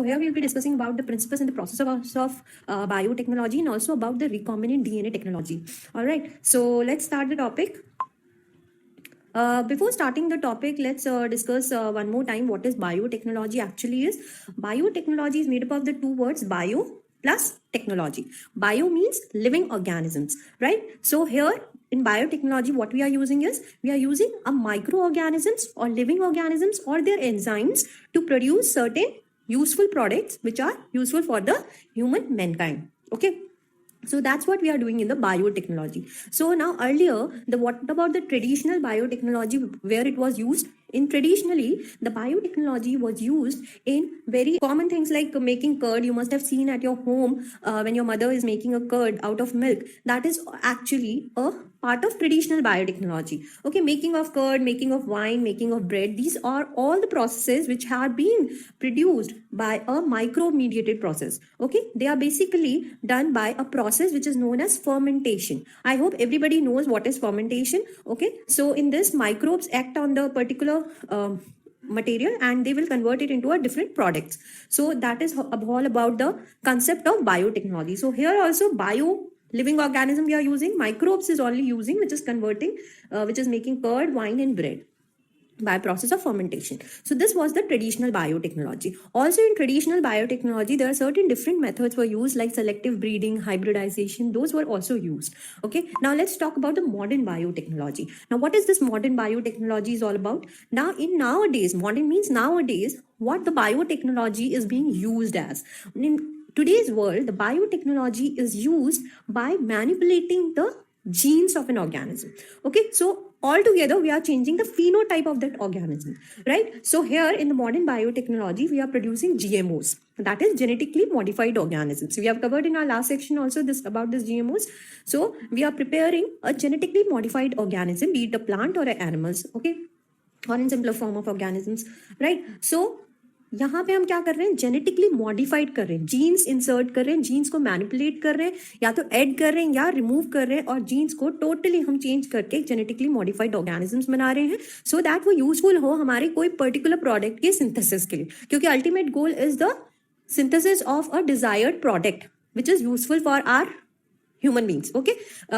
here we will be discussing about the principles and the process of biotechnology and also about the recombinant DNA technology. All right, so let's start the topic. Before starting the topic, let's discuss one more time what is biotechnology actually is. Biotechnology is made up of the two words bio plus technology. Bio means living organisms, right? So here in biotechnology, what we are using is we are using a microorganisms or living organisms or their enzymes to produce certain useful products which are useful for the human mankind. Okay. So that's what we are doing in the biotechnology. So now earlier, what about the traditional biotechnology where it was used? In traditionally, the biotechnology was used in very common things like making curd. You must have seen at your home when your mother is making a curd out of milk. That is actually a part of traditional biotechnology. Okay, making of curd, making of wine, making of bread. These are all the processes which have been produced by a micro-mediated process. Okay, they are basically done by a process which is known as fermentation. I hope everybody knows what is fermentation. Okay, so in this, microbes act on the particular material and they will convert it into a different products. So that is all about the concept of biotechnology. So here also living organism we are using, microbes is only using, which is converting, which is making curd, wine and bread by process of fermentation. So this was the traditional biotechnology. Also in traditional biotechnology, there are certain different methods were used like selective breeding, hybridization, those were also used. Okay, now let's talk about the modern biotechnology. Now what is this modern biotechnology is all about? Now in nowadays, modern means nowadays, what the biotechnology is being used as. In today's world, the biotechnology is used by manipulating the genes of an organism. Okay, so altogether we are changing the phenotype of that organism, right? So here in the modern biotechnology we are producing GMOs, that is genetically modified organisms. We have covered in our last section also this about this GMOs. So we are preparing a genetically modified organism, be it a plant or an animals, okay, or in simpler form of organisms, right? So यहाँ पे हम क्या कर रहे हैं, genetically modified कर रहे हैं, जीन्स इंसर्ट कर रहे हैं, जीन्स को मैनिपुलेट कर रहे हैं, या तो ऐड कर रहे हैं या रिमूव कर रहे हैं, और जीन्स को टोटली हम चेंज करके जेनेटिकली मॉडिफाइड ऑर्गेनिजम्स बना रहे हैं सो दैट वो यूजफुल हो हमारे कोई पर्टिकुलर प्रोडक्ट के सिंथेसिस के लिए, क्योंकि ultimate goal is the synthesis of a desired product which is useful for our human beings. Okay,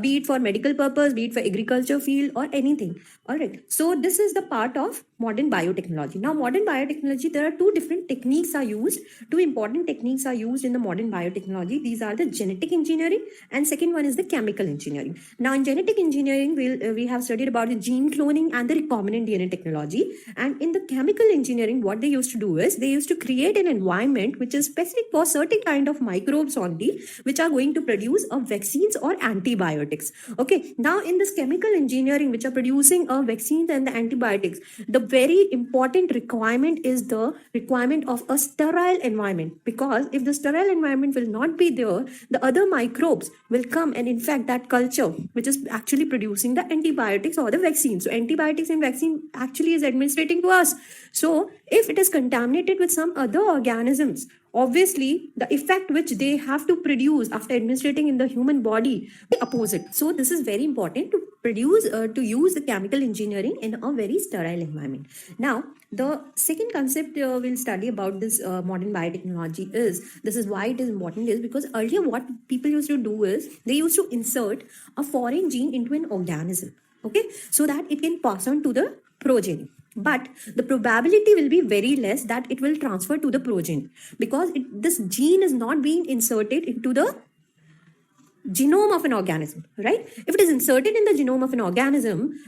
be it for medical purpose, be it for agriculture field or anything. All right, so this is the part of modern biotechnology. Now modern biotechnology, there are two different techniques are used, two important techniques are used in the modern biotechnology. These are the genetic engineering and second one is the chemical engineering. Now in genetic engineering we have studied about the gene cloning and the recombinant DNA technology, and in the chemical engineering what they used to do is they used to create an environment which is specific for certain kind of microbes only, which are going to produce a vaccines or antibiotics. Okay, now in this chemical engineering which are producing a vaccines and the antibiotics, the very important requirement is the requirement of a sterile environment, because if the sterile environment will not be there, the other microbes will come and infect that culture which is actually producing the antibiotics or the vaccine. So antibiotics and vaccine actually is administrating to us. So if it is contaminated with some other organisms, obviously the effect which they have to produce after administrating in the human body the opposite. So this is very important to produce to use the chemical engineering in a very sterile environment. Now the second concept we'll study about this modern biotechnology is, this is why it is important, is because earlier what people used to do is they used to insert a foreign gene into an organism, okay, so that it can pass on to the progeny. But the probability will be very less that it will transfer to the progeny, because this gene is not being inserted into the genome of an organism, right? If it is inserted in the genome of an organism,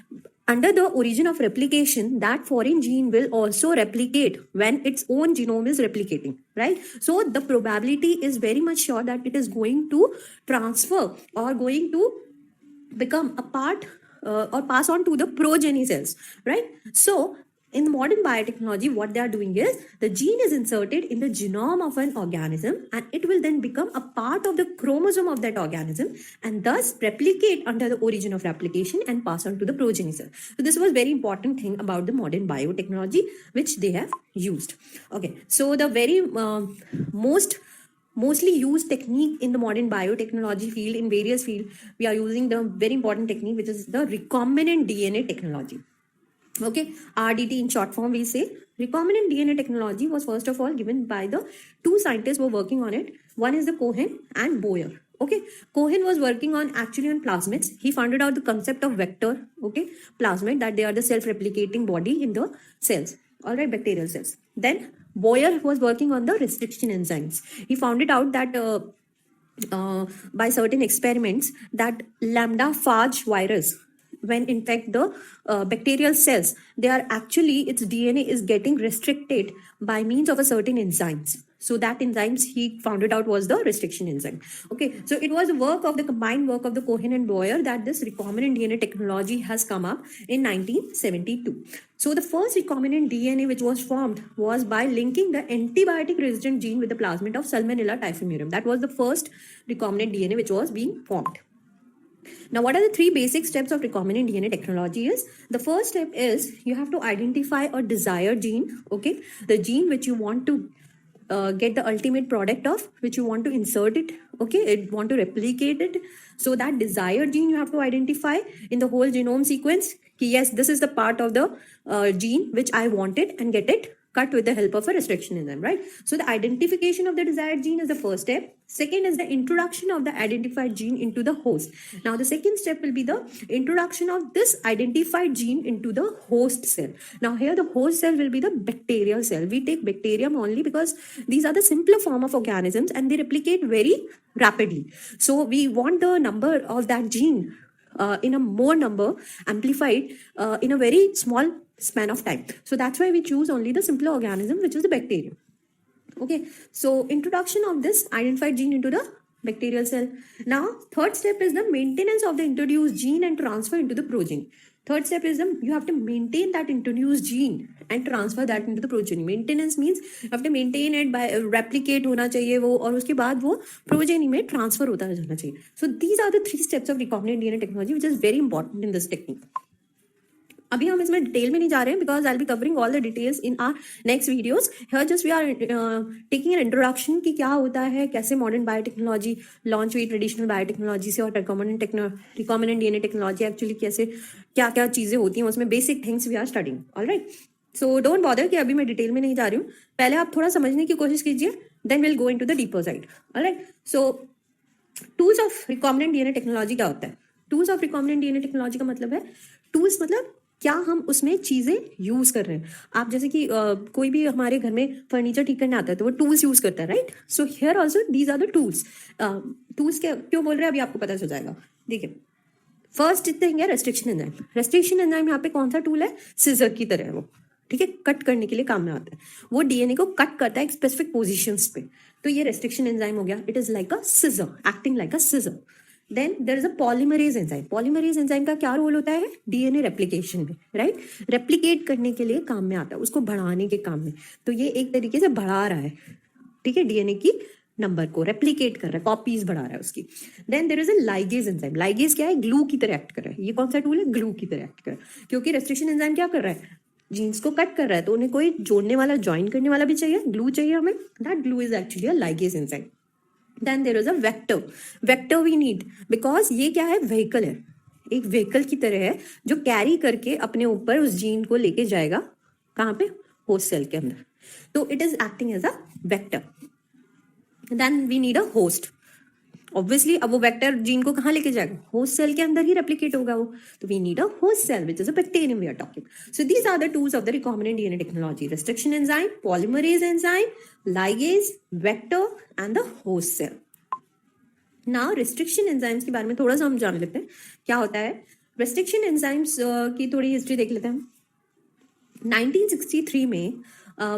under the origin of replication, that foreign gene will also replicate when its own genome is replicating, right? So the probability is very much sure that it is going to transfer or going to become a part or pass on to the progeny cells, right? So in the modern biotechnology, what they are doing is the gene is inserted in the genome of an organism and it will then become a part of the chromosome of that organism and thus replicate under the origin of replication and pass on to the progeny cell. So this was very important thing about the modern biotechnology which they have used. Okay, so the very mostly used technique in the modern biotechnology field, in various fields, we are using the very important technique which is the recombinant DNA technology. Okay, RDT in short form we say Recombinant DNA technology was first of all given by the two scientists who were working on it. One is the Cohen and Boyer. Okay, Cohen was working on actually on plasmids. He founded out the concept of vector, okay, plasmid, that they are the self-replicating body in the cells, all right, bacterial cells. Then Boyer was working on the restriction enzymes. He found it out that by certain experiments that lambda phage virus, when infect the bacterial cells, they are actually, its DNA is getting restricted by means of a certain enzymes. So that enzymes he found it out was the restriction enzyme. Okay, so it was a work of the combined work of the Cohen and Boyer that this recombinant DNA technology has come up in 1972. So the first recombinant DNA which was formed was by linking the antibiotic resistant gene with the plasmid of Salmonella typhimurium. That was the first recombinant DNA which was being formed. Now, what are the three basic steps of recombinant DNA technology is? The first step is you have to identify a desired gene, okay? The gene which you want to get the ultimate product of, which you want to insert it, okay? It want to replicate it. So that desired gene you have to identify in the whole genome sequence. Yes, this is the part of the gene which I wanted, and get it cut with the help of a restriction enzyme, right? So the identification of the desired gene is the first step. Second is the introduction of the identified gene into the host. Now the second step will be the introduction of this identified gene into the host cell. Now here the host cell will be the bacterial cell. We take bacterium only because these are the simpler form of organisms and they replicate very rapidly. So we want the number of that gene in a more number amplified in a very small span of time. So that's why we choose only the simpler organism, which is the bacterium. Okay, so introduction of this identified gene into the bacterial cell. Now, third step is the maintenance of the introduced gene and transfer into the progeny. Third step is you have to maintain that introduced gene and transfer that into the progeny. Maintenance means you have to maintain it by replicate होना चाहिए वो, और उसके बाद वो progeny में transfer होता जाना चाहिए. So these are the three steps of recombinant DNA technology, which is very important in this technique. अभी हम इसमें डिटेल में नहीं जा रहे हैं because I be covering all the details in our next videos. Here just we are taking an introduction कि क्या होता है, कैसे मॉडर्न बायोटेक्नोलॉजी लॉन्च हुई ट्रेडिशनल बायोटेक्नोलॉजी से, और रिकॉम्बिनेंट डीएनए टेक्नोलॉजी एक्चुअली कैसे क्या क्या चीज़ें होती हैं उसमें, basic things we are studying. Alright, so don't bother कि अभी मैं डिटेल में नहीं जा रही हूँ. पहले आप थोड़ा समझने की कोशिश कीजिए, then will go into the deeper side. Alright, so tools of recombinant DNA technology क्या होता है? Tools of recombinant DNA technology का मतलब है, टूल्स मतलब क्या हम उसमें चीजें यूज कर रहे हैं. आप जैसे कि कोई भी हमारे घर में फर्नीचर ठीक करने आता है तो वो टूल्स यूज करता है, right? So here also these are the tools. Tools क्यों बोल रहे हैं अभी आपको पता चल जाएगा. देखिए, फर्स्ट थिंग है रेस्ट्रिक्शन एंजाइम. रेस्ट्रिक्शन एंजाइम यहाँ पे कौन सा टूल है? सिजर की तरह है वो, ठीक है, कट करने के लिए काम में आता है. वो डीएनए को कट करता है एक स्पेसिफिक पोजिशंस पे, तो ये रेस्ट्रिक्शन एंजाइम हो गया. It is like a scissor, acting like a scissor. Then there is a polymerase enzyme. Polymerase enzyme का क्या रोल होता है? डीएनए रेप्लिकेशन में, राइट? रेप्लिकेट करने के लिए काम में आता है, उसको बढ़ाने के काम में. तो ये एक तरीके से बढ़ा रहा है, ठीक है, डीएनए की नंबर को रेप्लिकेट कर रहा है, कॉपीज बढ़ा रहा है उसकी. Then there is a ligase enzyme. Ligase क्या है? ग्लू की तरह एक्ट कर रहा है. ये कौन सा टूल है? ग्लू की तरह एक्ट कर रहा है, क्योंकि रेस्ट्रिक्शन एंजाइम क्या कर रहा है? जीन्स को कट कर रहा है, तो उन्हें कोई जोड़ने वाला, ज्वाइन करने वाला भी चाहिए, ग्लू चाहिए हमें. That glue is actually a ligase enzyme. Then there is a vector. Vector we need because ये क्या है? व्हीकल है, एक व्हीकल की तरह है जो कैरी करके अपने ऊपर उस जीन को लेके जाएगा. कहाँ पे? होस्ट सेल के अंदर. तो it is acting as a vector. Then we need a host. Obviously अब वो वेक्टर जीन को कहाँ लेके जाएगा? होस्ट सेल के अंदर ही रेप्लिकेट होगा वो. तो we need a host cell which is a bacterium we are talking. So these are the tools of the recombinant DNA technology. Restriction enzyme, polymerase enzyme, ligase, vector and the host cell. Now restriction enzymes के बारे में थोड़ा सा हम जान लेते हैं क्या होता है. restriction enzymes की थोड़ी हिस्ट्री देख लेते हैं हम. 1963 में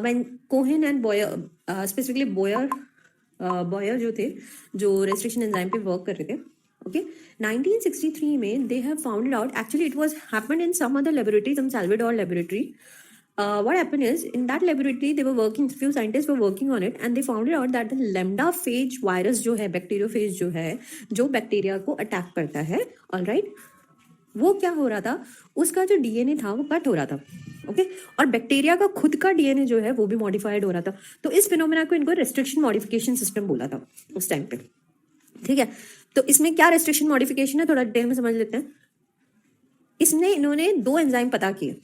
when Cohen and Boyer, specifically Boyer जो थे, जो restriction enzyme पे वर्क कर रहे थे, okay, 1963 में they have found out, actually it was happened in some other laboratory, some Salvador laboratory. What happened is in that laboratory they were working, few scientists were working on it and they found out that the lambda phage virus जो है, bacteriophage जो है, जो bacteria को attack करता है, all right, वो क्या हो रहा था? उसका जो डीएनए था वो कट हो रहा था, ओके, और बैक्टीरिया का खुद का डीएनए जो है वो भी मॉडिफाइड हो रहा था. तो इस फिनोमेना को इनको रेस्ट्रिक्शन मॉडिफिकेशन सिस्टम बोला था उस टाइम पे, ठीक है. तो इसमें क्या रेस्ट्रिक्शन मॉडिफिकेशन है थोड़ा डिटेल में समझ लेते हैं. इसमें इन्होंने दो एंजाइम पता किए.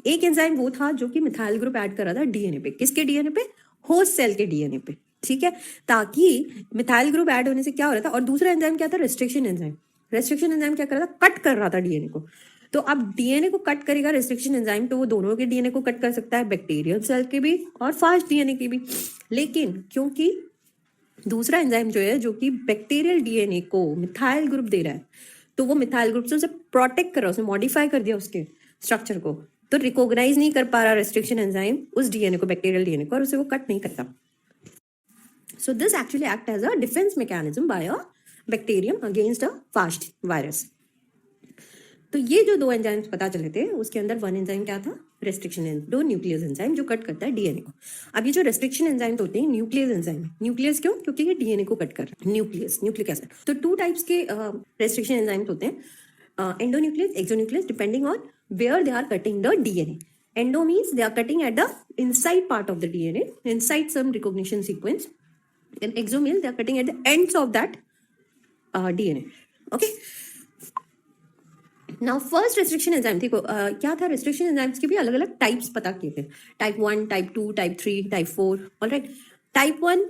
एक एंजाइम वो था जो कि मिथाइल ग्रुप ऐड कर रहा था डीएनए पे, किसके डीएनए पे, होस्ट सेल के डीएनए पे, ठीक है, ताकि मिथाइल ग्रुप ऐड होने से क्या हो रहा था। और दूसरा एंजाइम क्या था, रेस्ट्रिक्शन एंजाइम। रेस्ट्रिक्शन एंजाइम क्या कर रहा था, कट कर रहा था डीएनए को। तो अब डीएनए को कट करेगा रेस्ट्रिक्शन एंजाइम, तो वो दोनों के डीएनए को कट कर सकता है, बैक्टीरियल सेल के भी और फास्ट डीएनए के भी। लेकिन क्योंकि दूसरा एंजाइम जो है, जो कि बैक्टीरियल डीएनए को मिथाइल ग्रुप दे रहा है, तो वो मिथाइल ग्रुप से उसे प्रोटेक्ट कर रहा है, उसने मॉडिफाई कर दिया उसके स्ट्रक्चर को, तो रिकॉग्नाइज नहीं कर पा रहा रेस्ट्रिक्शन एंजाइम उस डीएनए को, बैक्टीरियल डीएनए को, और उसे वो कट नहीं करता। So this actually act as a defense mechanism by a bacterium against a fast virus. तो ये जो दो एंजाइम्स पता चले थे, उसके अंदर वन एंजाइम क्या था, रेस्ट्रिक्शन एंजाइम, दो न्यूक्लियस एंजाइम जो कट करता है डीएनए को। अब ये जो रेस्ट्रिक्शन एंजाइम होते हैं न्यूक्लियस एंजाइम, न्यूक्लियस क्यों, क्योंकि ये डीएनए को कट कर रहा है, न्यूक्लियस, न्यूक्लिक एसिड। तो टू टाइप्स के रेस्ट्रिक्शन एंजाइम्स होते हैं, endonuclease, exonuclease, depending on where they are cutting the DNA. Endo means they are cutting at the inside part of the DNA, inside some recognition sequence. In exo means they are cutting at the ends of that DNA. Okay. Now first restriction enzyme थी क्या था, restriction enzymes के भी अलग अलग types पता किए थे, type 1, type 2, type 3, type 4। Alright, type 1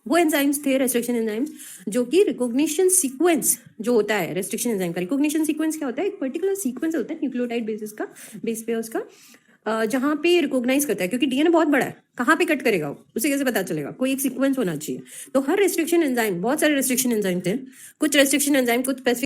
वो एंजाइम्स थे, रेस्ट्रिक्शन एंजाइम्स, जो कि रिकॉग्निशन सीक्वेंस जो होता है रेस्ट्रिक्शन एंजाइम का, रिकॉग्निशन सीक्वेंस क्या होता है, एक पर्टिकुलर सीक्वेंस होता है न्यूक्लियोटाइड बेसिस का, बेस पे उसका, जहां पे रिकॉग्नाइज करता है, क्योंकि डीएनए बहुत बड़ा है, कहाँ पे कट करेगा वो, उसे कैसे पता चलेगा, कोई एक सीक्वेंस होना चाहिए। तो हर रेस्ट्रिक्शन एंजाइम, बहुत सारे रेस्ट्रिक्शन एंजाइम थे, कुछ रेस्ट्रिक्शन एंजाइम कुछ स्पेसिफिक